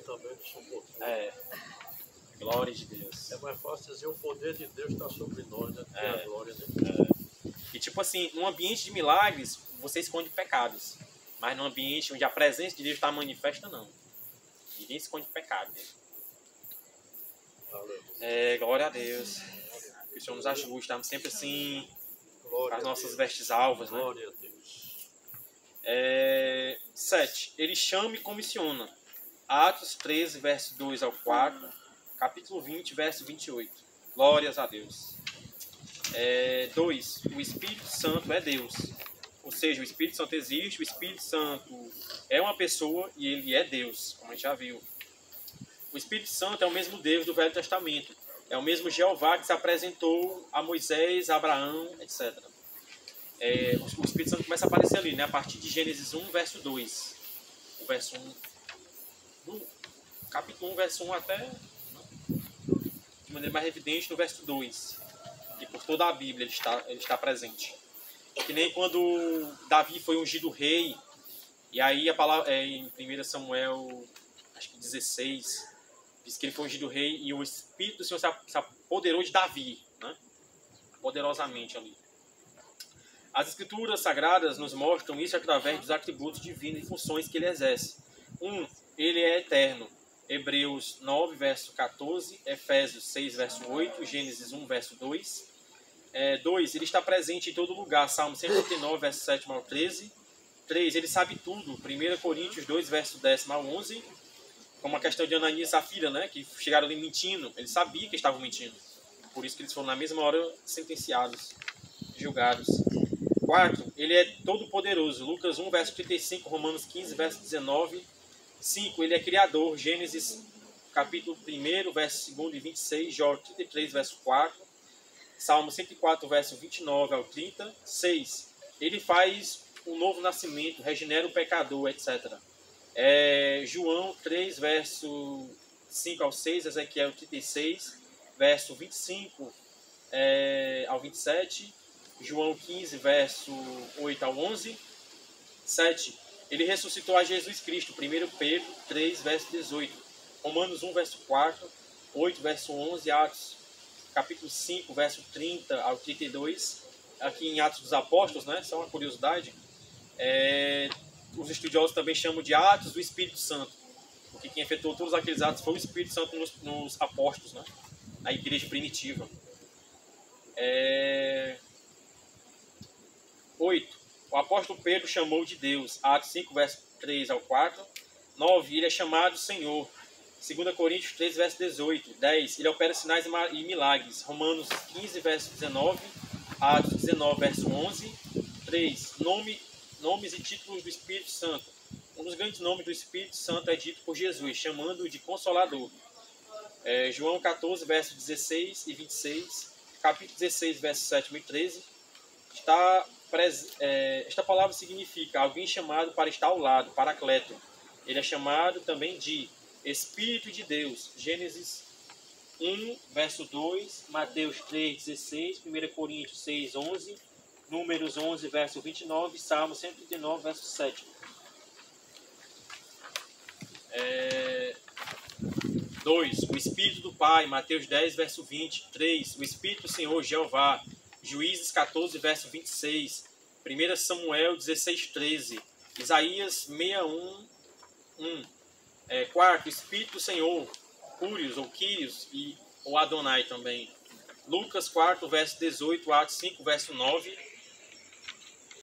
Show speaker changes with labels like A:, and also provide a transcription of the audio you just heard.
A: também do suporte.
B: Glória de Deus.
A: É mais fácil dizer o poder de Deus está sobre nós, né? Que a glória de Deus.
B: E tipo assim, num ambiente de milagres, você esconde pecados. Mas num ambiente onde a presença de Deus está manifesta, não. Ninguém esconde pecado. Glória a Deus. Que o Senhor nos ajude. Estamos sempre assim, com as nossas vestes alvas, né?
A: Glória a Deus.
B: 7. Ele chama e comissiona. Atos 13, verso 2 ao 4. Capítulo 20, verso 28. Glórias a Deus. 2. O Espírito Santo é Deus. Ou seja, o Espírito Santo existe, o Espírito Santo é uma pessoa e ele é Deus, como a gente já viu. O Espírito Santo é o mesmo Deus do Velho Testamento. É o mesmo Jeová que se apresentou a Moisés, a Abraão, etc. O Espírito Santo começa a aparecer ali, né? A partir de Gênesis 1, verso 2. O verso 1. No capítulo 1, verso 1 até de maneira mais evidente no verso 2. E por toda a Bíblia ele está presente. Que nem quando Davi foi ungido rei, e aí a palavra em 1 Samuel, acho que 16, diz que ele foi ungido rei e o Espírito do Senhor se apoderou de Davi, né? Poderosamente ali. As Escrituras Sagradas nos mostram isso através dos atributos divinos e funções que ele exerce. 1. Ele é eterno. Hebreus 9, verso 14, Efésios 6, verso 8, Gênesis 1, verso 2. 2. Ele está presente em todo lugar. Salmo 139, verso 7 ao 13. 3. Ele sabe tudo. 1 Coríntios 2, verso 10 ao 11. Como a questão de Ananias e Safira, né? Que chegaram ali mentindo. Ele sabia que estavam mentindo. Por isso que eles foram na mesma hora sentenciados, julgados. 4. Ele é todo poderoso. Lucas 1, verso 35, Romanos 15, verso 19. 5. Ele é criador. Gênesis capítulo 1, verso 2 e 26. Jó 33, verso 4. Salmo 104, verso 29 ao 30. 6. Ele faz um novo nascimento, regenera o pecador, etc. João 3, verso 5 ao 6. Ezequiel 36, verso 25 ao 27. João 15, verso 8 ao 11. 7. Ele ressuscitou a Jesus Cristo. 1 Pedro 3, verso 18. Romanos 1, verso 4. 8, verso 11. Atos capítulo 5, verso 30 ao 32, aqui em Atos dos Apóstolos, né? Só uma curiosidade. Os estudiosos também chamam de Atos do Espírito Santo, porque quem efetuou todos aqueles atos foi o Espírito Santo nos apóstolos, né? Na igreja primitiva. 8. O apóstolo Pedro chamou de Deus. Atos 5, verso 3 ao 4. 9. Ele é chamado Senhor. 2 Coríntios 3, verso 18. 10. Ele opera sinais e milagres. Romanos 15, verso 19. Atos 19, verso 11. 3. Nomes e títulos do Espírito Santo. Um dos grandes nomes do Espírito Santo é dito por Jesus, chamando-o de Consolador. João 14, verso 16 e 26. Capítulo 16, verso 7 e 13. Esta palavra significa alguém chamado para estar ao lado, Paracleto. Ele é chamado também de Espírito de Deus. Gênesis 1, verso 2, Mateus 3, 16, 1 Coríntios 6, 11, Números 11, verso 29, Salmo 139, verso 7. 2. O Espírito do Pai, Mateus 10, verso 20. 3. O Espírito do Senhor, Jeová, Juízes 14, verso 26. 1 Samuel 16, 13. Isaías 61, 1. 4. Espírito do Senhor, Curios ou Quírios ou Adonai também. Lucas 4, verso 18, Atos 5, verso 9.